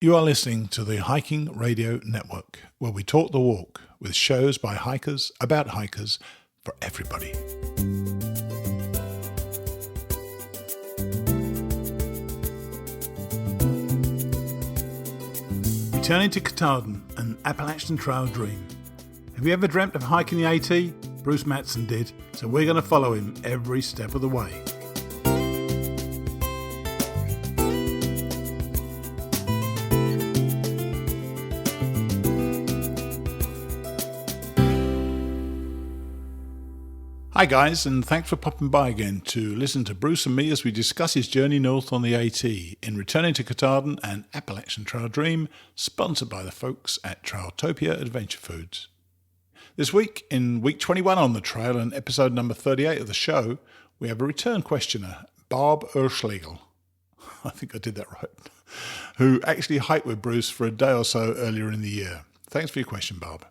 You are listening to the Hiking Radio Network, where we talk the walk with shows by hikers, about hikers, for everybody. Returning to Katahdin, an Appalachian Trail dream. Have you ever dreamt of hiking the AT? Bruce Matson did, so we're going to follow him every step of the way. Hi guys, and thanks for popping by again to listen to Bruce and me as we discuss his journey north on the AT in Returning to Katahdin, an Appalachian Trail Dream, sponsored by the folks at Trailtopia Adventure Foods. This week, in week 21 on the trail and episode number 38 of the show, we have a return questioner, Barb Oelschlegel. I think I did that right. Who actually hiked with Bruce for a day or so earlier in the year. Thanks for your question, Barb.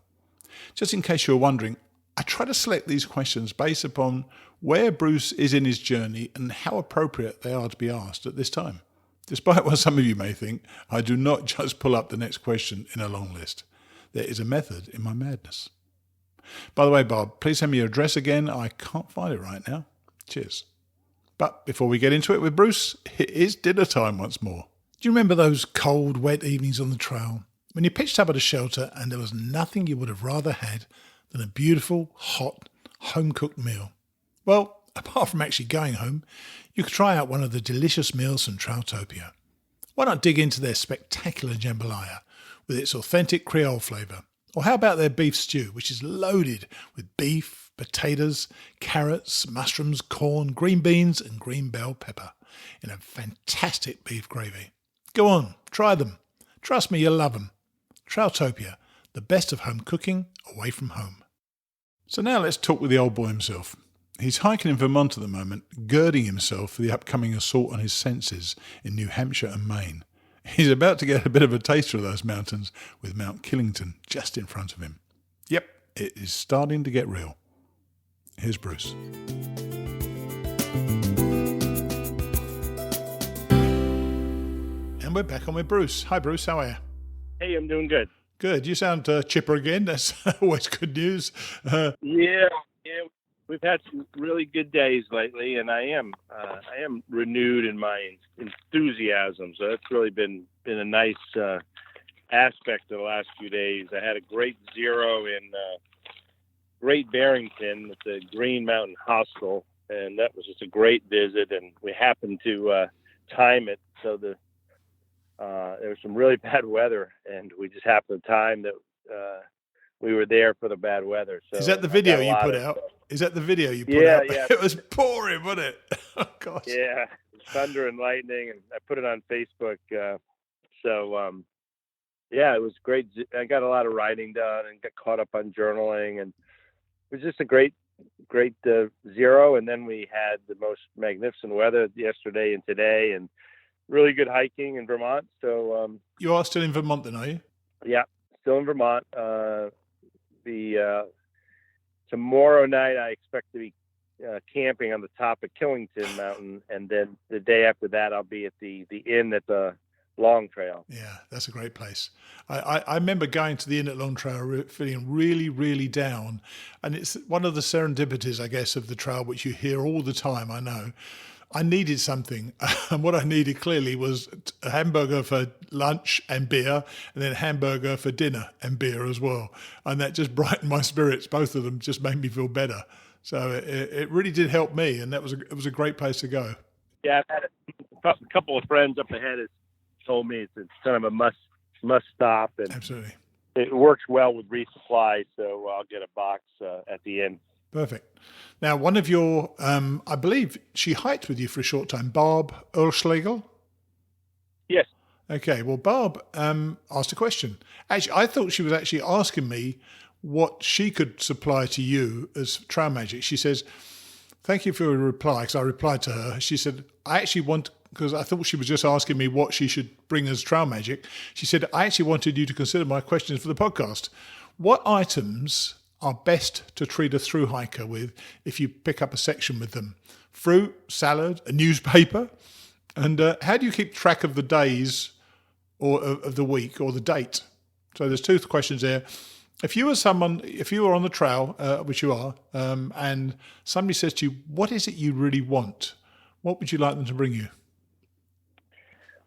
Just in case you're wondering, I try to select these questions based upon where Bruce is in his journey and how appropriate they are to be asked at this time. Despite what some of you may think, I do not just pull up the next question in a long list. There is a method in my madness. By the way, Bob, please send me your address again. I can't find it right now. Cheers. But before we get into it with Bruce, it is dinner time once more. Do you remember those cold, wet evenings on the trail when you pitched up at a shelter and there was nothing you would have rather had than a beautiful, hot, home-cooked meal? Well, apart from actually going home, you could try out one of the delicious meals from Trailtopia. Why not dig into their spectacular jambalaya with its authentic Creole flavour? Or how about their beef stew, which is loaded with beef, potatoes, carrots, mushrooms, corn, green beans and green bell pepper in a fantastic beef gravy? Go on, try them. Trust me, you'll love them. Trailtopia, the best of home cooking away from home. So now let's talk with the old boy himself. He's hiking in Vermont at the moment, girding himself for the upcoming assault on his senses in New Hampshire and Maine. He's about to get a bit of a taster of those mountains with Mt Killington just in front of him. Yep, it is starting to get real. Here's Bruce. And we're back on with Bruce. Hi Bruce, how are you? Hey, I'm doing good. Good. You sound chipper again. That's always good news. Yeah. We've had some really good days lately, and I am renewed in my enthusiasm. So that's really been a nice aspect of the last few days. I had a great zero in Great Barrington at the Green Mountain Hostel, and that was just a great visit. And we happened to time it so there was some really bad weather, and we just happened to time that we were there for the bad weather. So is that the video you put out? Is that the video you put out? Yeah. It was pouring, wasn't it? Oh, gosh. Yeah, thunder and lightning, and I put it on Facebook. Yeah, it was great. I got a lot of writing done and got caught up on journaling, and it was just a great zero. And then we had the most magnificent weather yesterday and today, and really good hiking in Vermont. So you are still in Vermont then, are you? Yeah, still in Vermont. Tomorrow night I expect to be camping on the top of Killington Mountain, and then the day after that I'll be at the inn at the Long Trail. Yeah, that's a great place. I remember going to the inn at Long Trail feeling really, really down, and it's one of the serendipities, I guess, of the trail, which you hear all the time, I know. I needed something, and what I needed clearly was a hamburger for lunch and beer, and then a hamburger for dinner and beer as well. And that just brightened my spirits. Both of them just made me feel better. So it really did help me, and it was a great place to go. Yeah, I've had a couple of friends up ahead has told me it's kind of a must stop, and absolutely, it works well with resupply. So I'll get a box at the end. Perfect. Now, one of your, I believe she hiked with you for a short time, Barb Oelschlegel? Yes. Okay, well, Barb asked a question. Actually, I thought she was actually asking me what she could supply to you as Trail Magic. She says, thank you for your reply, because I replied to her. She said, I actually want, because I thought she was just asking me what she should bring as Trail Magic. She said, I actually wanted you to consider my questions for the podcast. What items are best to treat a through hiker with if you pick up a section with them? Fruit, salad, a newspaper? And how do you keep track of the days or of the week or the date? So there's two questions there. If you were on the trail, which you are, and somebody says to you, what is it you really want? What would you like them to bring you?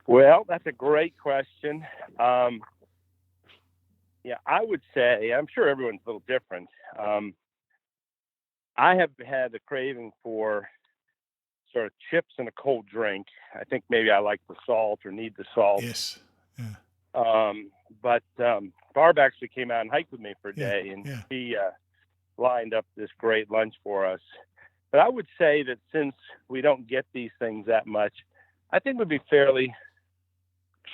Well, that's a great question. I would say, I'm sure everyone's a little different. I have had a craving for sort of chips and a cold drink. I think maybe I like the salt or need the salt. Yes. Yeah. But Barb actually came out and hiked with me for a day, and yeah. she lined up this great lunch for us. But I would say that since we don't get these things that much, I think it would be fairly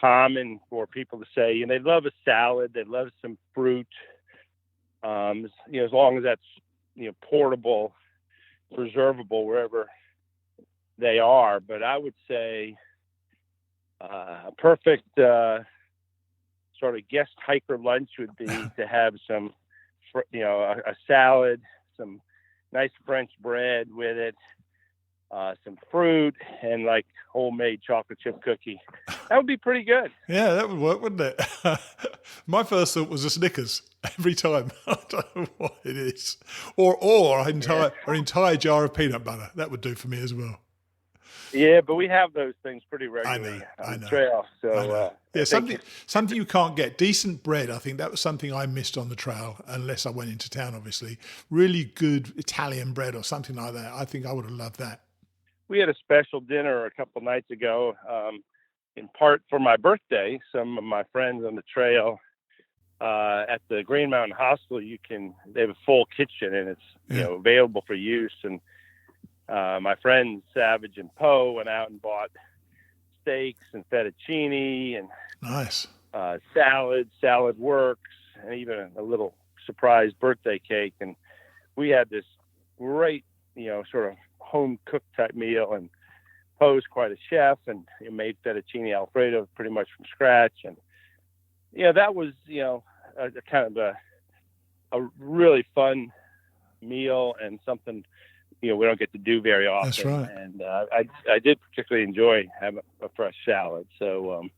common for people to say, they love a salad, they love some fruit, as long as that's, portable, preservable wherever they are. But I would say a perfect sort of guest hiker lunch would be to have some, a salad, some nice French bread with it, some fruit, and like homemade chocolate chip cookie. That would be pretty good. Yeah, that would work, wouldn't it? My first thought was a Snickers every time. I don't know what it is. Or an entire jar of peanut butter. That would do for me as well. Yeah, but we have those things pretty regularly on the trail. So something you can't get. Decent bread, I think that was something I missed on the trail, unless I went into town, obviously. Really good Italian bread or something like that. I think I would have loved that. We had a special dinner a couple nights ago, in part for my birthday. Some of my friends on the trail at the Green Mountain Hostel, they have a full kitchen, and it's available for use. And my friends Savage and Poe went out and bought steaks and fettuccine and nice salad works, and even a little surprise birthday cake. And we had this great, sort of home cooked type meal. And Poe's quite a chef, and he made fettuccine Alfredo pretty much from scratch. And that was a kind of a really fun meal, and something we don't get to do very often. That's right. And I did particularly enjoy having a fresh salad. So,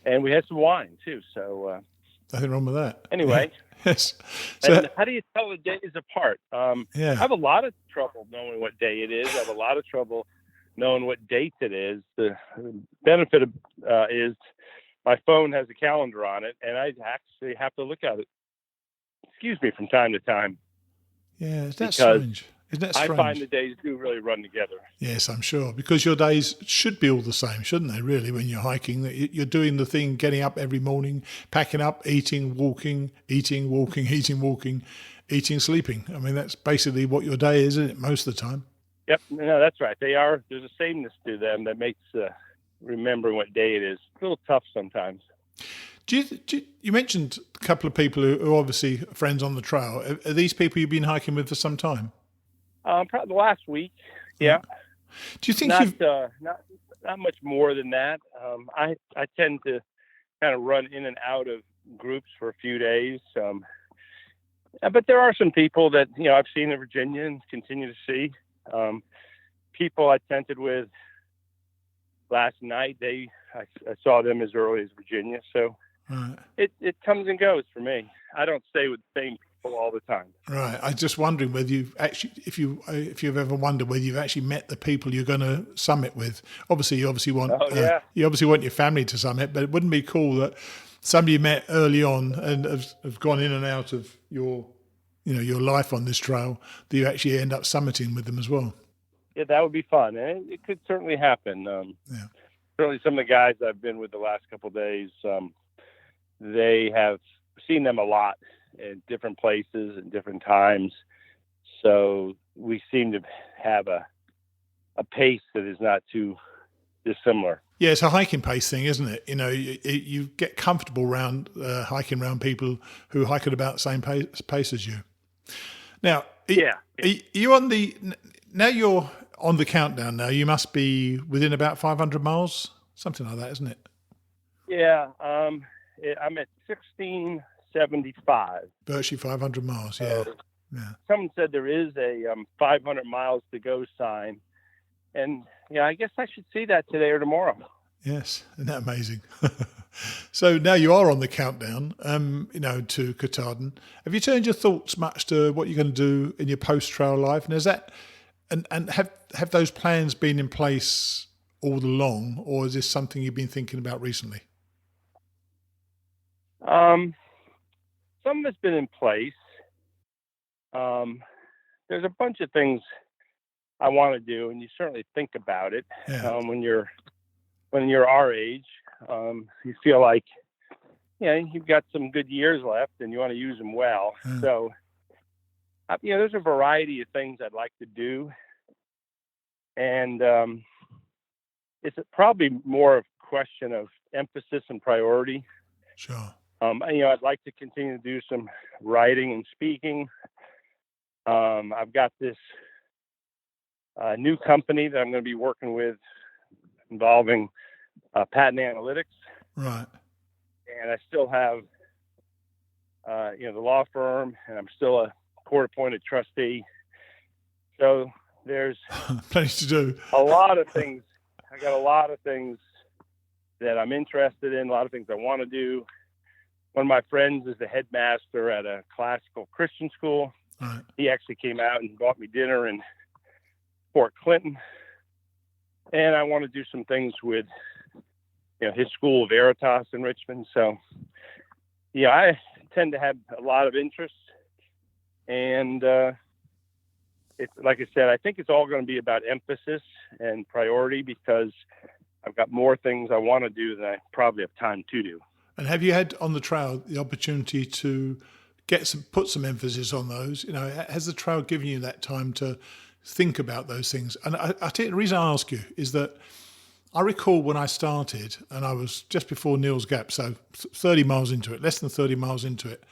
and we had some wine too. So nothing wrong with that. Anyway. Yeah. Yes. So, how do you tell the days apart? I Yeah. have a lot of trouble knowing what day it is. I have a lot of trouble knowing what date it is. The benefit of, is my phone has a calendar on it, and I actually have to look at it, from time to time. Yeah, is that strange? Isn't that strange? I find the days do really run together. Yes, I'm sure. Because your days should be all the same, shouldn't they, really, when you're hiking? You're doing the thing, getting up every morning, packing up, eating, walking, eating, walking, eating, walking, eating, sleeping. I mean, that's basically what your day is, isn't it, most of the time? Yep. No, that's right. They are. There's a sameness to them that makes remembering what day it is a little tough sometimes. You mentioned a couple of people who are obviously friends on the trail. Are these people you've been hiking with for some time? Probably the last week. Yeah. Do you think not much more than that? I tend to kind of run in and out of groups for a few days. But there are some people that I've seen in Virginia and continue to see. People I tented with last night, I saw them as early as Virginia. So it comes and goes for me. I don't stay with the same people all the time. Right. I'm just wondering whether you've actually, if you've ever wondered whether you've actually met the people you're going to summit with. Obviously, you want your family to summit, but it wouldn't be cool that somebody you met early on and have gone in and out of your life on this trail, that you actually end up summiting with them as well. Yeah, that would be fun, and it could certainly happen. Certainly, some of the guys I've been with the last couple of days, they have seen them a lot in different places and different times. So we seem to have a pace that is not too dissimilar. Yeah, it's a hiking pace thing, isn't it? You get comfortable hiking around people who hike at about the same pace as you. Now, you're on the countdown now. You must be within about 500 miles, something like that, isn't it? Yeah, I'm at 1675. Virtually 500 miles, yeah. Someone said there is a 500 miles to go sign. And, I guess I should see that today or tomorrow. Yes, isn't that amazing? So now you are on the countdown, to Katahdin. Have you turned your thoughts much to what you're going to do in your post-trail life? And is that, and have those plans been in place all along, or is this something you've been thinking about recently? Some of it's been in place. There's a bunch of things I want to do, and you certainly think about it. Yeah. When you're our age, you feel like, you've got some good years left, and you want to use them well. Yeah. So, there's a variety of things I'd like to do, and it's probably more of a question of emphasis and priority. Sure. I'd like to continue to do some writing and speaking. I've got this new company that I'm going to be working with involving patent analytics. Right. And I still have, the law firm, and I'm still a court-appointed trustee. So there's plenty to do. A lot of things. I got a lot of things that I'm interested in, a lot of things I want to do. One of my friends is the headmaster at a classical Christian school. Right. He actually came out and bought me dinner in Fort Clinton. And I want to do some things with, his school of Veritas in Richmond. So, I tend to have a lot of interests. And it's like I said, I think it's all going to be about emphasis and priority, because I've got more things I want to do than I probably have time to do. And have you had on the trail the opportunity to put some emphasis on those? Has the trail given you that time to think about those things? And I tell you, the reason I ask you is that I recall when I started, and I was just before Neal's Gap, so 30 miles into it, less than 30 miles into it.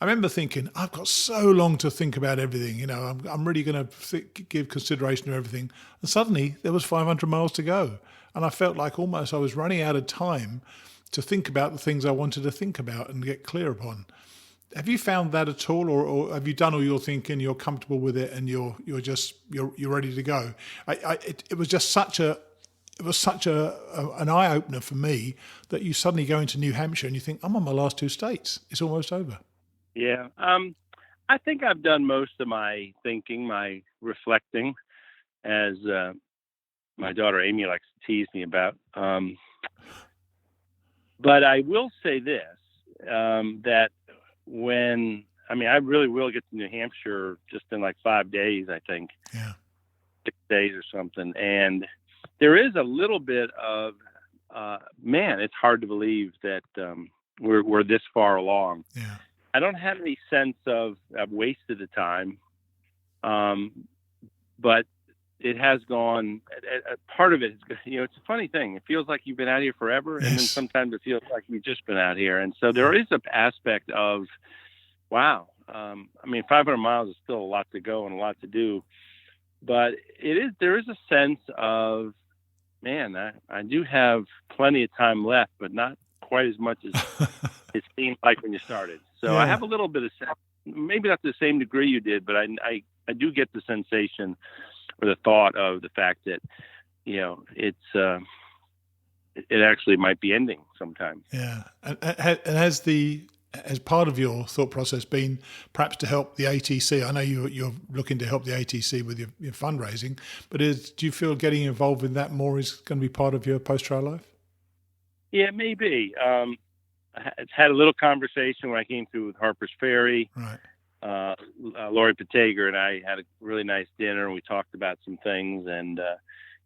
I remember thinking, I've got so long to think about everything. I'm really going to give consideration to everything. And suddenly there was 500 miles to go. And I felt like almost I was running out of time to think about the things I wanted to think about and get clear upon. Have you found that at all, or have you done all your thinking, you're comfortable with it, and you're ready to go? It was just such an eye opener for me that you suddenly go into New Hampshire and you think, I'm on my last two states. It's almost over. Yeah. I think I've done most of my thinking, my reflecting, as my daughter Amy likes to tease me about. But I will say this, that I really will get to New Hampshire just in like 5 days, I think. Yeah. 6 days or something. And there is a little bit of, it's hard to believe that we're this far along. Yeah. I don't have any sense of I've wasted the time, but it has gone. Part of it is, it's a funny thing. It feels like you've been out here forever, yes. And then sometimes it feels like you've just been out here. And so there is an aspect of, wow. 500 miles is still a lot to go and a lot to do, but there is a sense of, man, I do have plenty of time left, but not quite as much as it seemed like when you started. So yeah. I have a little bit of sense, maybe not to the same degree you did, but I do get the sensation or the thought of the fact that, it actually might be ending sometime. Yeah. And has part of your thought process been perhaps to help the ATC? I know you're looking to help the ATC with your fundraising, but do you feel getting involved in that more is going to be part of your post-trial life? Yeah, maybe. I had a little conversation when I came through with Harper's Ferry. Right. Lori Patager and I had a really nice dinner, and we talked about some things. And,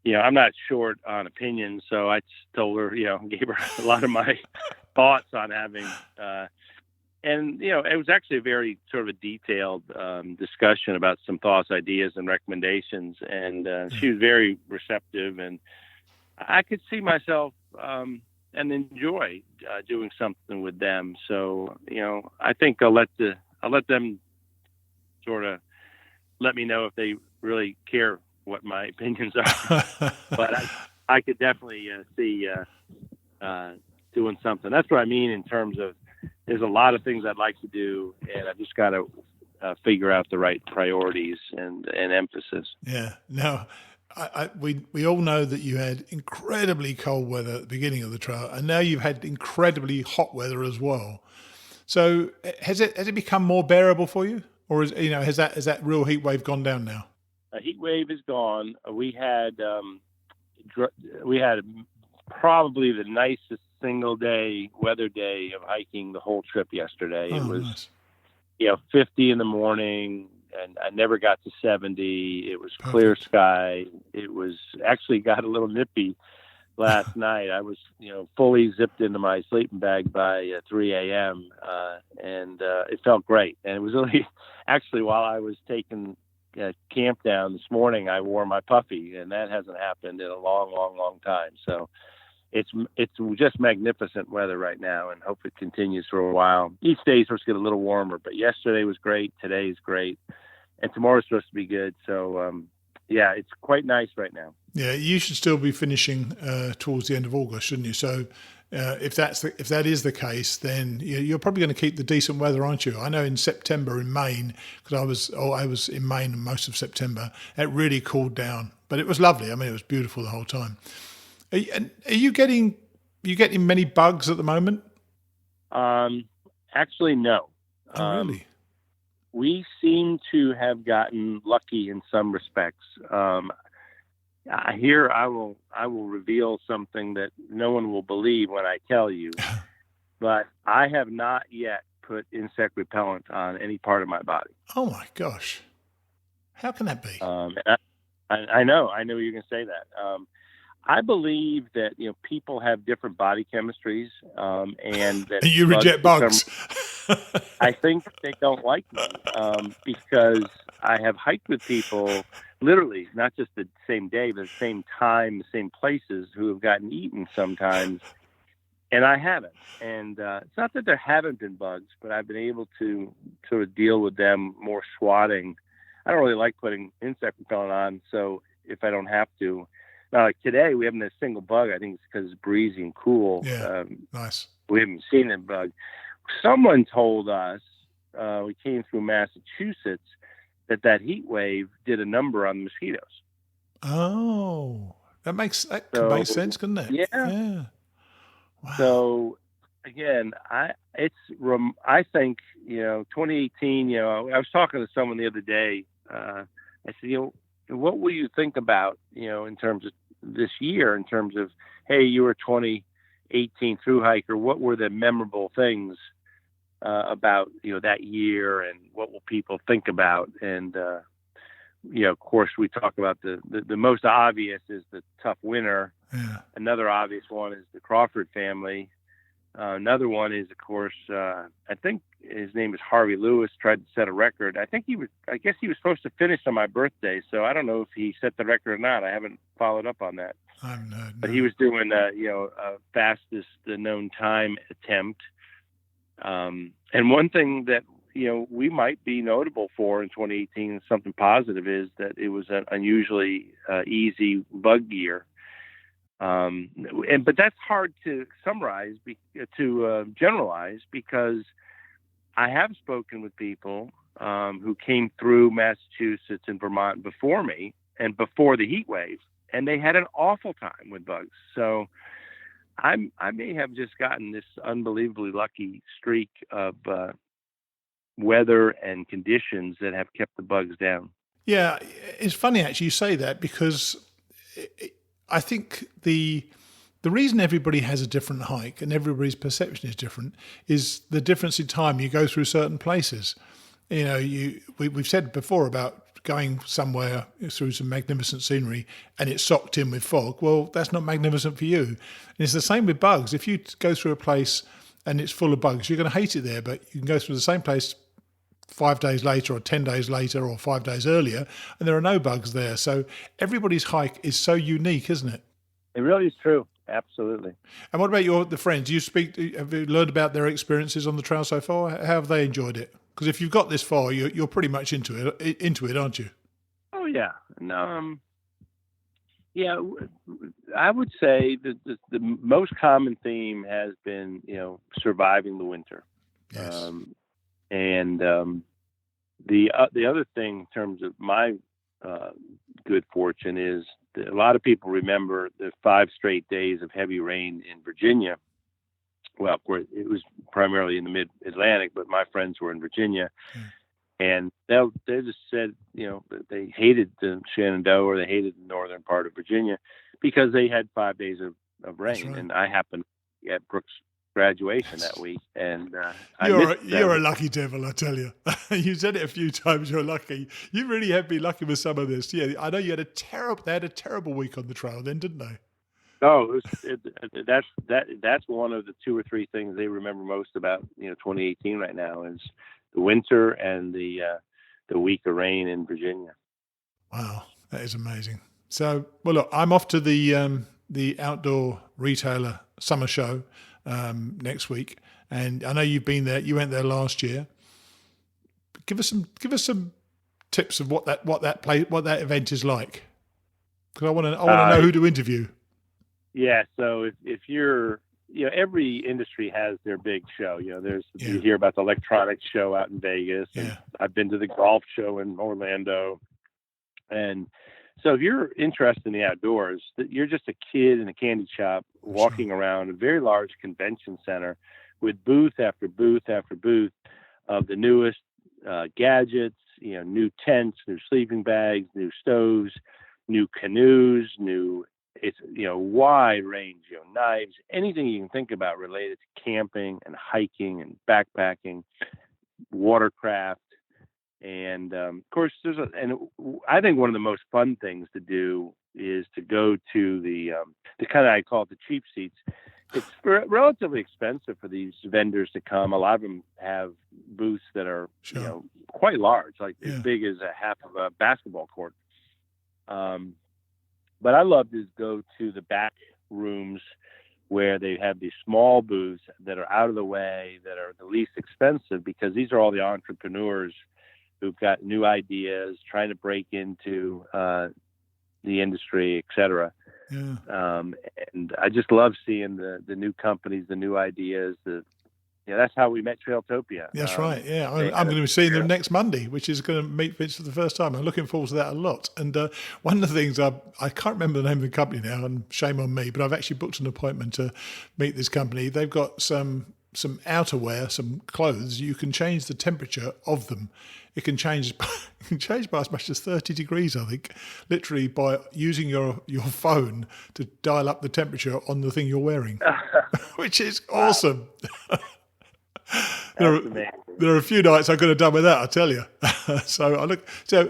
I'm not short on opinions, so I just told her, gave her a lot of my thoughts on having, and, it was actually a very sort of a detailed discussion about some thoughts, ideas, and recommendations. And she was very receptive, and I could see myself and enjoy doing something with them. So, I think I'll let them sort of let me know if they really care what my opinions are. But I could definitely see doing something. That's what I mean in terms of there's a lot of things I'd like to do, and I've just got to figure out the right priorities and emphasis. Yeah. No, we all know that you had incredibly cold weather at the beginning of the trail, and now you've had incredibly hot weather as well. So has it become more bearable for you, or has that real heat wave gone down now? A heat wave is gone. We had probably the nicest single day weather day of hiking the whole trip yesterday. It was nice. 50 in the morning, and I never got to 70. It was perfect. Clear sky. It was actually got a little nippy last night. I was, fully zipped into my sleeping bag by 3 a.m. And it felt great. And it was really, actually, while I was taking camp down this morning, I wore my puffy, and that hasn't happened in a long, long, long time. So it's just magnificent weather right now, and hope it continues for a while. Each day is supposed to get a little warmer, but yesterday was great. Today is great, and tomorrow's supposed to be good. So, it's quite nice right now. Yeah, you should still be finishing towards the end of August, shouldn't you? So if that is the case, then you're probably going to keep the decent weather, aren't you? I know in September in Maine, because I was in Maine most of September, it really cooled down, but it was lovely. I mean, it was beautiful the whole time. Are you getting many bugs at the moment? Actually, no. Oh, really? We seem to have gotten lucky in some respects. Here I will reveal something that no one will believe when I tell you, but I have not yet put insect repellent on any part of my body. Oh my gosh. How can that be? I know you're going to say that. I believe that, people have different body chemistries, and that you reject bugs. I think they don't like me, because I have hiked with people, literally, not just the same day, but the same time, the same places, who have gotten eaten sometimes, and I haven't. And it's not that there haven't been bugs, but I've been able to sort of deal with them more swatting. I don't really like putting insect repellent on, so if I don't have to. Now, like today, we haven't had a single bug. I think it's because it's breezy and cool. Yeah, nice. We haven't seen a bug. Someone told us, we came through Massachusetts, that heat wave did a number on mosquitoes. Oh, that could make sense, couldn't it? Yeah. Wow. So again, I think 2018. I was talking to someone the other day. I said, what will you think about in terms of this year? In terms of, hey, you were 2018 through hiker. What were the memorable things about that year, and what will people think about? And of course, we talk about the most obvious is the tough winter. Yeah. Another obvious one is the Crawford family. Another one is, of course, I think his name is Harvey Lewis, tried to set a record. I guess he was supposed to finish on my birthday, so I don't know if he set the record or not. I haven't followed up on that. No. But he was doing a fastest known time attempt. And one thing that we might be notable for in 2018, something positive, is that it was an unusually easy bug year. But that's hard to summarize, to generalize, because I have spoken with people who came through Massachusetts and Vermont before me and before the heat wave, and they had an awful time with bugs. So I may have just gotten this unbelievably lucky streak of weather and conditions that have kept the bugs down. Yeah, it's funny actually you say that, because I think the reason everybody has a different hike and everybody's perception is different is the difference in time you go through certain places. We've said before about going somewhere through some magnificent scenery and it's socked in with fog. Well, that's not magnificent for you. And it's the same with bugs. If you go through a place and it's full of bugs, you're going to hate it there, but you can go through the same place 5 days later or 10 days later or 5 days earlier, and there are no bugs there. So everybody's hike is so unique, isn't it? It really is true. Absolutely. And what about the friends? Have you learned about their experiences on the trail so far? How have they enjoyed it? Because if you've got this far, you're pretty much into it, aren't you? Oh yeah. Yeah, I would say that the most common theme has been, surviving the winter. Yes. And the other thing in terms of my good fortune is a lot of people remember the 5 straight days of heavy rain in Virginia. Well, of course, it was primarily in the mid-Atlantic, but my friends were in Virginia. And they just said, that they hated the Shenandoah, or they hated the northern part of Virginia because they had 5 days of rain. Right. And I happened at Brooks' graduation that week, and you're a lucky devil, I tell you. You said it a few times. You're lucky. You really have been lucky with some of this. Yeah, I know you had they had a terrible week on the trail, then, didn't they? Oh, that's one of the 2 or 3 things they remember most about 2018 right now is the winter and the week of rain in Virginia. Wow, that is amazing. So, well, look, I'm off to the outdoor retailer summer show next week, and I know you've been there. You went there last year. Give us some tips of what that event is like, because I want to know who to interview. Yeah, so if you're, every industry has their big show. You hear about the electronics show out in Vegas. And I've been to the golf show in Orlando, and so if you're interested in the outdoors, you're just a kid in a candy shop walking around a very large convention center with booth after booth after booth of the newest gadgets, new tents, new sleeping bags, new stoves, new canoes, it's wide range, knives, anything you can think about related to camping and hiking and backpacking, watercraft. And of course, I think one of the most fun things to do is to go to the kind of, I call it the cheap seats. It's relatively expensive for these vendors to come. A lot of them have booths that are quite large, like as big as a half of a basketball court. But I love to go to the back rooms where they have these small booths that are out of the way, that are the least expensive, because these are all the entrepreneurs who've got new ideas, trying to break into the industry, et cetera. Yeah. And I just love seeing the new companies, the new ideas. That's how we met Trailtopia. That's right. Yeah, I'm going to be seeing them next Monday, which is going to meet Vince for the first time. I'm looking forward to that a lot. And one of the things I can't remember the name of the company now, and shame on me, but I've actually booked an appointment to meet this company. They've got some outerwear, some clothes. You can change the temperature of them. It can change by as much as 30 degrees, I think, literally by using your phone to dial up the temperature on the thing you're wearing, which is awesome. There are a few nights I could have done with that, I tell you. So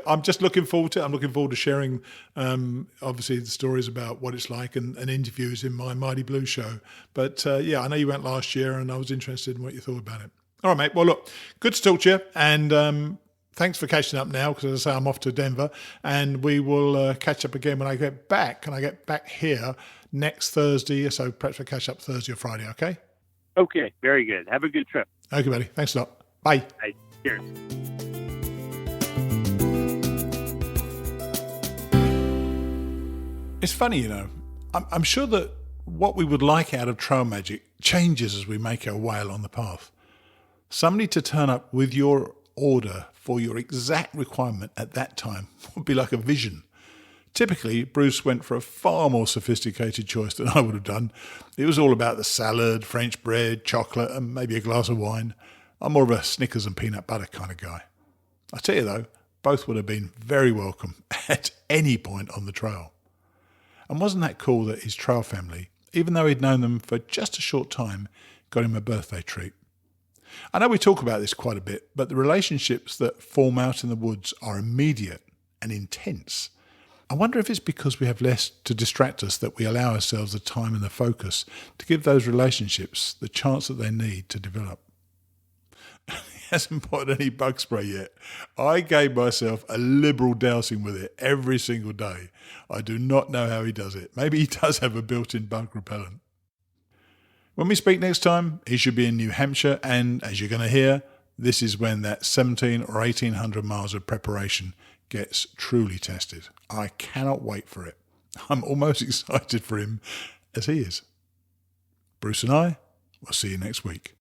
I'm just looking forward to it. I'm looking forward to sharing, obviously, the stories about what it's like and interviews in my Mighty Blue show. But I know you went last year, and I was interested in what you thought about it. All right, mate. Well, look, good to talk to you, and thanks for catching up now, because as I say, I'm off to Denver, and we will catch up again when I get back. And I get back here next Thursday, so perhaps we'll catch up Thursday or Friday, okay? Okay, very good. Have a good trip. Okay, buddy. Thanks a lot. Bye. Bye. Cheers. It's funny, I'm sure that what we would like out of trail magic changes as we make our way along the path. Somebody to turn up with your order for your exact requirement at that time would be like a vision. Typically, Bruce went for a far more sophisticated choice than I would have done. It was all about the salad, French bread, chocolate, and maybe a glass of wine. I'm more of a Snickers and peanut butter kind of guy. I tell you though, both would have been very welcome at any point on the trail. And wasn't that cool that his trail family, even though he'd known them for just a short time, got him a birthday treat? I know we talk about this quite a bit, but the relationships that form out in the woods are immediate and intense. I wonder if it's because we have less to distract us that we allow ourselves the time and the focus to give those relationships the chance that they need to develop. He hasn't bought any bug spray yet. I gave myself a liberal dousing with it every single day. I do not know how he does it. Maybe he does have a built-in bug repellent. When we speak next time, he should be in New Hampshire, and as you're going to hear, this is when that 17 or 1800 miles of preparation gets truly tested. I cannot wait for it. I'm almost excited for him as he is. Bruce and I will see you next week.